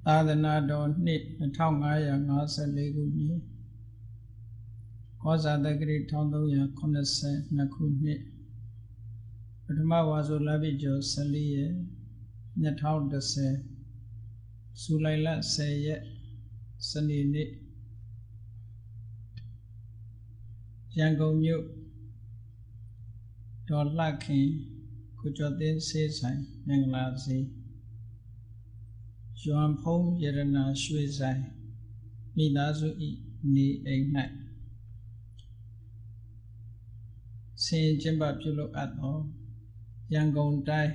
သာသနာတော်နှစ်2554ခုနှစ်ကောဇာတက္ကရီ1382ခုနှစ်ပထမဝါဆိုလပြည့်ကျော်14ရက်2010ဇူလိုင်လ10ရက်စနေနေ့ရန်ကုန်မြို့ဒေါ်လှခင်ကိုကျော်သိန်းဆေးဆိုင်မင်္ဂလာစီရွှန်ဖုံးရတနာရွှေဆိုင်မိသားစုဤနေအိမ်၌ဆင်ကျင်းပပြုလုပ်အပ်သောရန်ကုန်တိုင်း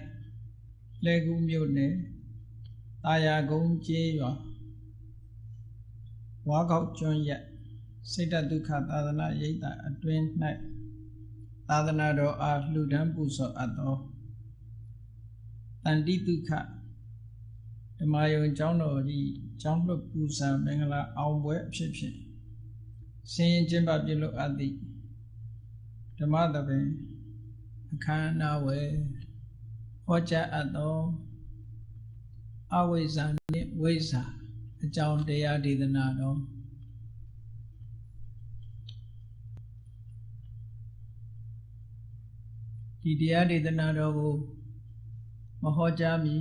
လှည်းကူးမြို့နယ်တာယာကုန်းကျေးရွာဝါကောက်ကျွန်းရက်စိတ်တဒုက္ခသာသနာရိပ်သာအတွင်း၌သာသနာတော်အားလှူဒန်းပူဇော်အပ်သောတန်တိဒုက္ခဓမ္မယုံကျောင်းတော်ဤကျောင်းလွတ်ပူဇာမင်္ဂလာအောင်ပွဲအဖြစ်ဖြင့်ဆင်ရင်ကျင်းပပြုလုပ်အပ်သည့်ဓမ္မသဘင်အခမ်းအနားဝယ်ဟောကြားအပ်သောအဝိဇ္ဇာနှင့်ဝိဇ္ဇာအကြောင်းတရားဒေသနာတော်ဒီတရားဒေသနာတော်ကိုမဟောကြားမီ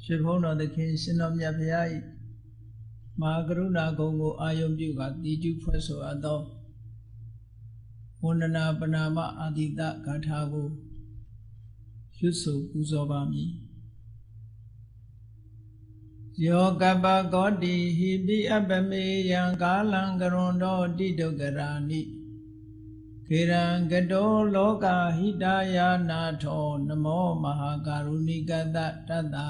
ရွှေဘုန်းတော်သခင်ရှင်တော်မြတ်ဘုရား၏မဟာကရုဏာဂုဏ်ကိုအာယုံပြုကာတည်ကျူးဖွဲ့ဆိုအပ်သောဝန္ဒနာပနာမအာတိတဂါထာကိုရွတ်ဆိုပူဇော်ပါမည်ယောကပ္ပကောတိဟိပိအပမေယံကာလံကရွန်တော်တိဒုက္ခရာနိခေရံကတောလောကဟိတယာနာထောနမောမဟာကာရုဏိကတတတ္တာ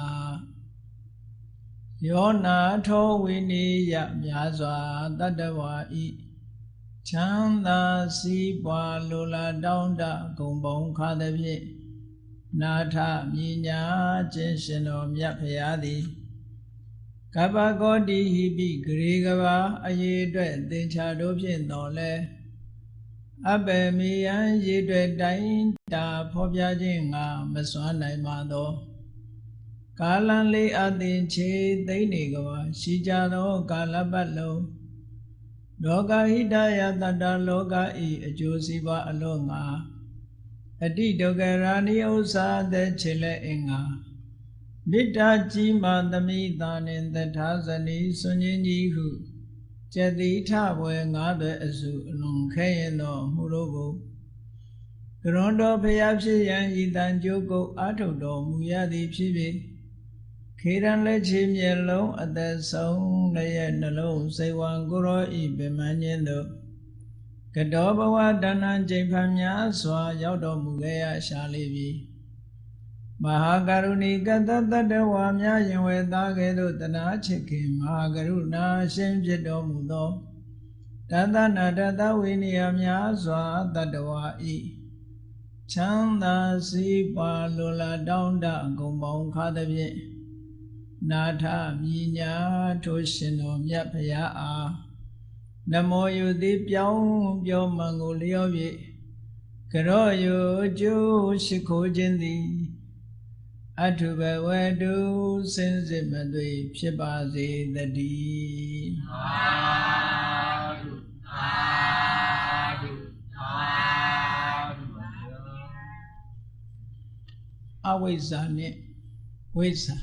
ယောနာထောဝိနိယမြာစွာတတ္တဝါဤချမ်းသာစီးပွားလိုလားတောင်းတဂုံပေါင်းခါသည်ဖြင့်နာထမြညာခြင်းရှင်တော်မြတ်ဖရာသည်ကပ္ပကောတိဟိပိဂရေကဘာအရေးအတွက်သင်္ချာတို့ဖြင့်တော်လဲအပေမီယံရေတွေ့တိုင်းတာဖော်ပြခြင်းငါမစွမ်းနိုင်ပါသောကာလံလေးအသင်ချေသိမ့်နေကဘာရှိကြသောကာလပတ်လုံးလောကဟိတယတတ္တလောကဤအကျိုးစီးပွားအလို့ငါအတိဒုက္ခရာနိဥ္စာတဲ့ခြေလက်အင်္ဂါမေတ္တာကြီးမာသမိသာနှင့်တထာဇနီစွန်ကြီးကြီးဟုကျက်တိထဘွယ်ငါးသွဲအစုအလွန်ခဲရင်သောမှုတို့ကိုကရွန်တော်ဖျားဖြစ်ရန်ဤတန်ကြိုးကုတ်အာထုတ်တော်မူရသည်ဖြစ်၍ခေရန်လက်ချေမျက်လုံးအသက်ဆုံးလည်းရဲ့နှလုံးစိတ်ဝံကိုရောဤပင်မခြင်းတို့ကတောဘဝတဏ္ဏကျိန်ဖန်များစွာရောက်တော်မူခဲ့ရရှာလိပြီမဟာကရုဏီကတတတ္တဝါများယင်ဝေသားကဲ့သို့တနာချစ်ခင်မဟာကရုဏာရှင်ဖြစ်တော်မူသောတသနာတတဝိနည်းများစွာတတ္တဝါဤချမ်းသာစီးပွားလိုလားတောင်းတဂုံပေါင်းခါသည်ဖြင့်နာထမြညာထိုရှင်တော်မြတ်ဖရာအားနမောယုတိပြောင်းပြောမှန်ကိုလျော့၍ကရောယုကျိုးရှိခိုးခြင်းသည်အထုဘဝတုစင်စစ်မသွေဖြစ်ပါစေတည်းသာဓုသာဓုသာဓုအဝိဇ္ဇာနဲ့ဝိဇ္ဇာ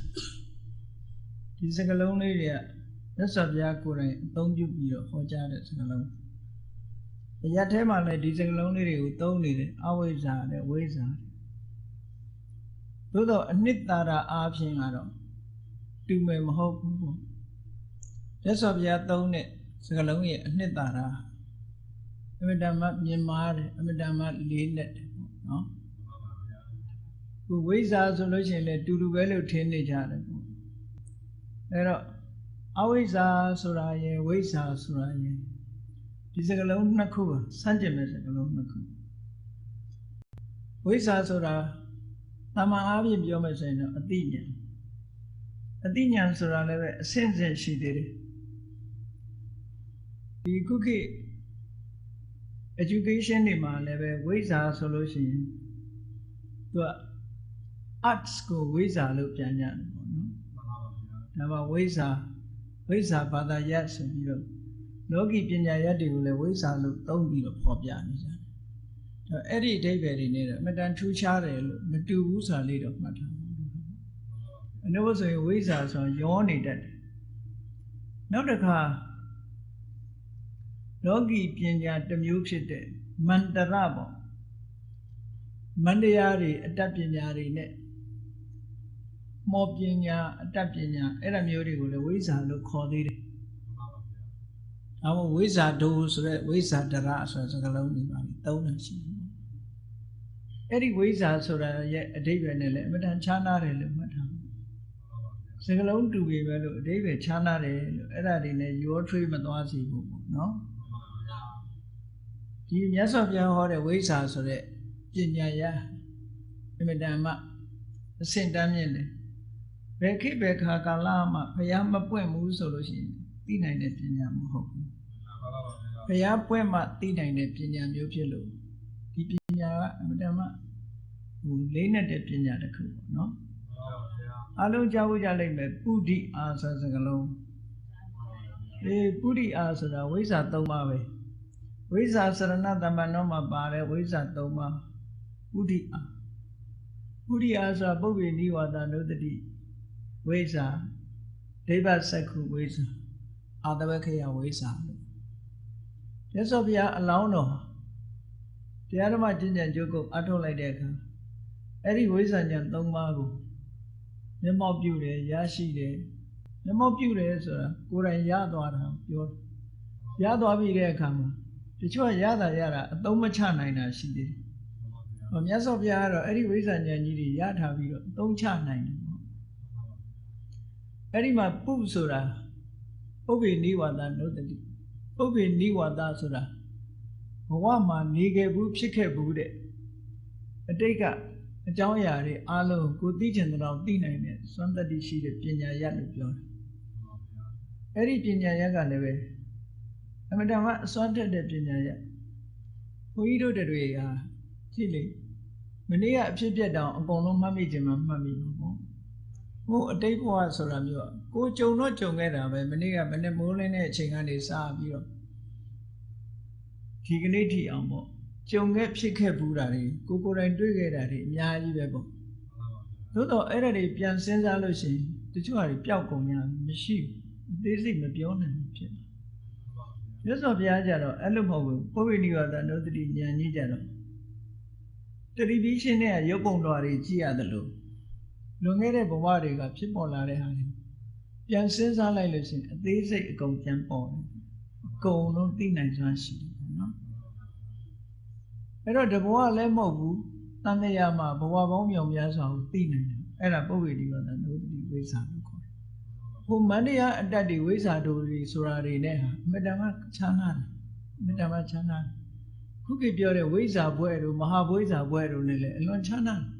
ဒီစကားလုံးလေးတွေကမြတ်စွာဘုရားကိုယ်တိုင်အသုံးပြုပြီးတော့ဟောကြားတဲ့စကားလုံးအရာထဲမှာလည်းဒီစကားလုံးလေးတွေကိုသုံးနေတယ်အဝိဇ္ဇာနဲ့ဝိဇ္ဇာသို့တော့အနှစ်သာရအားဖြင့်ကတော့တူမယ်မဟုတ်ဘူးပေါ့မြတ်စွာဘုရားသုံးတဲ့စကားလုံးရဲ့အနှစ်သာရအမြဲတမ်းမြင်မာတယ်အမြဲတမ်းလေးနက်တယ်ပေါ့နော်ခုဝိဇ္ဇာဆိုလို့ရှိရင်လည်းတူတူပဲလို့ထင်နေကြတယ်ပေါ့အဲ့တော့အဝိဇ္ဇာဆိုတာရယ်ဝိဇ္ဇာဆိုတာရယ်ဒီစကားလုံးနှစ်ခုဆန့်ကျင်တဲ့စကားလုံးနှစ်ခုဝိဇ္ဇာဆိုတာတမန်အားဖြင့်ပြောမယ်ဆိုရင်တော့အသိဉာဏ်ဆိုတာလည်းပဲအဆင့်ဆင့်ရှိသေးတယ်ဒီခုခေတ် education တွေမှာလည်းပဲဝိဇ္ဇာဆိုလို့ရှိရင်သူက arts ကိုဝိဇ္ဇာလို့ပြန်ကြတယ်ပေါ့နော်ဒါမှဝိဇ္ဇာ ဝိဇ္ဇာဘာသာရပ်ဆိုပြီးတော့လောကီပညာရပ်တွေကိုလည်းဝိဇ္ဇာလို့သုံးပြီးတော့ဖော်ပြနေကြတယ်အဲ့ဒီအဓိပ္ပာယ်တွေနဲ့တော့အမတန်ထူးခြားတယ်လို့မတူဘူးဆိုတာလေးတော့မှတ်ထားပါအနုဘဆိုရင်ဝိဇ္ဇာဆိုရင်ရောနေတတ်တယ်နောက်တစ်ခါလောကီပညာတစ်မျိုးဖြစ်တဲ့မန္တရပေါ့မန္တရားတွေအတတ်ပညာတွေနဲ့မောပညာအတတ်ပညာအဲ့ဒါမျိုးတွေကိုလည်းဝိဇ္ဇာလို့ခေါ်သေးတယ်။ဒါမှဝိဇ္ဇာဒုဆိုတဲ့ဝိဇ္ဇာတရဆိုတဲ့စကားလုံးတွေပါလေသုံးတာရှိတယ်။အဲ့ဒီဝိဇ္ဇာဆိုတာရဲ့အဓိပ္ပာယ်နဲ့လည်းအမှန်တန်ခြားနာတယ်လို့မှတ်ထားပါ။စကားလုံးတူပြီပဲလို့အဓိပ္ပာယ်ခြားနာတယ်လို့အဲ့ဒါတွေနဲ့ရောထွေးမသွားစီဘူးပေါ့နော်။ဒီမြတ်စွာဘုရားဟောတဲ့ဝိဇ္ဇာဆိုတဲ့ပညာရအမြဲတမ်းမှအစင်တမ်းမြင့်တယ်ဘယ်ခေတ်ဘယ်ခါကာလမှဘုရားမပွင့်ဘူးဆိုလို့ရှိရင်သိနိုင်တဲ့ပညာမဟုတ်ဘူးဘုရားပွင့်မှသိနိုင်တဲ့ပညာမျိုးဖြစ်လို့ဒီပညာကအမြဲတမ်းမှလေးနဲ့တဲ့ပညာတစ်ခုပေါ့နော်အလုံးကြားဖို့ကြလိမ့်မယ်ပုဒိအာဆိုစကလုံးပုဒိအာဆိုတာဝိဇ္ဇာ၃ပါးပဲဝိဇ္ဇာစရဏတမ္ပန္နောမှာပါတယ်ဝိဇ္ဇာ၃ပါးပုဒိအာပုဒိအာဆိုတာပုဗ္ဗေနိဝါဒနုတ္တိဝိဇ္ဇာဒိဗ္ဗစက္ခုဝိဇ္ဇာအာတဝခေယဝိဇ္ဇာလို့မြတ်စွာဘုရားအလောင်းတော်တရားဓမ္မကျင့်ကြံကြိုးကုပ်အထုတ်လိုက်တဲ့အခါအဲ့ဒီဝိဇ္ဇာဉာဏ်၃ပါးကိုမျက်မှောက်ပြုတယ်ရရှိတယ်မျက်မှောက်ပြုတယ်ဆိုတာကိုယ်တိုင်ရသွားတာပြောရသွားပြီတဲ့အခါမှာတချို့ကရတာအသုံးမချနိုင်တာရှိသေးတယ်မြတ်စွာဘုရားကတော့အဲ့ဒီဝိဇ္ဇာဉာဏ်ကြီးတွေရထားပြီးတော့အသုံးချနိုင်တယ်ပေါ့အဲ့ဒီမှာပုဆိုတာပုဗ္ဗေနိဝါဒနုတ္တိပုဗ္ဗေနိဝါဒဆိုတာဘဝမှာနေခဲ့ဘူးဖြစ်ခဲ့ဘူးတဲ့အတိတ်ကအကြောင်းအရာတွေအားလုံးကိုသိချင်တဲ့အောင်သိနိုင်တဲ့စွမ်းတတ္တိရှိတဲ့ပညာရလို့ပြောတယ်အဲ့ဒီပညာရကလည်းပဲအမှန်တမ်းအစွမ်းတက်တဲ့ပညာရဘုန်းကြီးတို့တွေဟာကြည့်လေမနေ့ကအဖြစ်ပြက်တောင်အကုန်လုံးမှတ်မိခြင်းမှမှတ်မိမှာပေါ့ဟိုအတိတ်ဘဝဆိုတာမျိုးကိုကြုံတော့ကြုံခဲ့တာပဲမနေ့ကမနေ့မိုးလင်းတဲ့အချိန်ကနေစပြီးတော့ဒီကနေ့ထိအောင်ပေါ့ကြုံခဲ့ဖြစ်ခဲ့ဘူးတာတွေကိုယ်တိုင်တွေ့ခဲ့တာတွေအများကြီးပဲပေါ့သို့တော့အဲ့ဒါတွေပြန်စဉ်းစားလို့ရှိရင်တချို့ဟာတွေပျောက်ကုန်များမရှိဘူးအသေးစိတ်မပြောနိုင်ဘူးဖြစ်တယ်မြတ်စွာဘုရားကြတော့အဲ့လိုမဟုတ်ဘူးပုဗ္ဗေနိဝါဒနုတ္တိဉာဏ်ကြီးကြတော့တတိပိရှင်နဲ့ရုပ်ပုံတော်တွေကြည့်ရတယ်လို့လွန်ခဲ့တဲ့ဘဝတွေကဖြစ်ပေါ်လာတဲ့ဟာတွေပြန်စဉ်းစားလိုက်လို့ရှိရင်အသေးစိတ်အကုန်ပြန်ပေါ်တယ်အကုန်လုံးသိနိုင်စွမ်းရှိတယ်ပေါ့နော်အဲ့တော့တဘဝလည်းမဟုတ်ဘူးတန်တရားမှာဘဝပေါင်းမြောင်များစွာကိုသိနိုင်တယ်အဲ့ဒါပုဗ္ဗေနိဝါဒနုတ္တိဝိဇ္ဇာလို့ခေါ်တယ်ဟိုမန္တရားအတ္တတွေဝိဇ္ဇာတို့တွေဆိုတာတွေနဲ့ဟာအမြဲတမ်းချမ်းသာတယ်အမြဲတမ်းချမ်းသာတယ်ခုခေတ်ပြောတဲ့ဝိဇ္ဇာဘွဲ့တို့မဟာဝိဇ္ဇာဘွဲ့တို့နဲ့လည်းအလွန်ချမ်းသာတယ်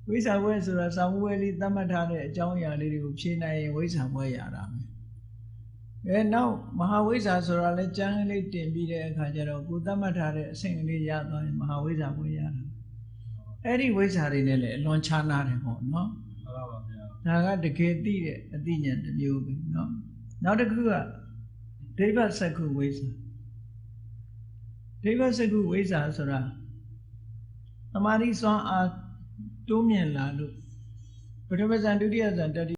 ဝိဇ္ဇာဘွဲ့ဆိုတာသာဝဝဲလေးသတ်မှတ်ထားတဲ့အကြောင်းအရာလေးတွေကိုဖြေနိုင်ရင်ဝိဇ္ဇာဘွဲ့ရတာပဲနောက်မဟာဝိဇ္ဇာဆိုတာလည်းကျမ်းလေးတင်ပြီးတဲ့အခါကျတော့ကိုသတ်မှတ်ထားတဲ့အဆင့်ကလေးရသွားရင်မဟာဝိဇ္ဇာဘွဲ့ရတာအဲ့ဒီဝိဇ္ဇာတွေနဲ့လည်းအလွန်ချမ်းသာတယ်ပေါ့နော်ဒါကတကယ်သိတဲ့အသိဉာဏ်တစ်မျိုးပဲနော်နောက်တစ်ခုကဒိဗ္ဗစက္ခုဝိဇ္ဇာဒိဗ္ဗစက္ခုဝိဇ္ဇာဆိုတာသမာဓိစွမ်းအားတိုးမြင့်လာလို့ပထမဇန်ဒုတိယဇန်တတိ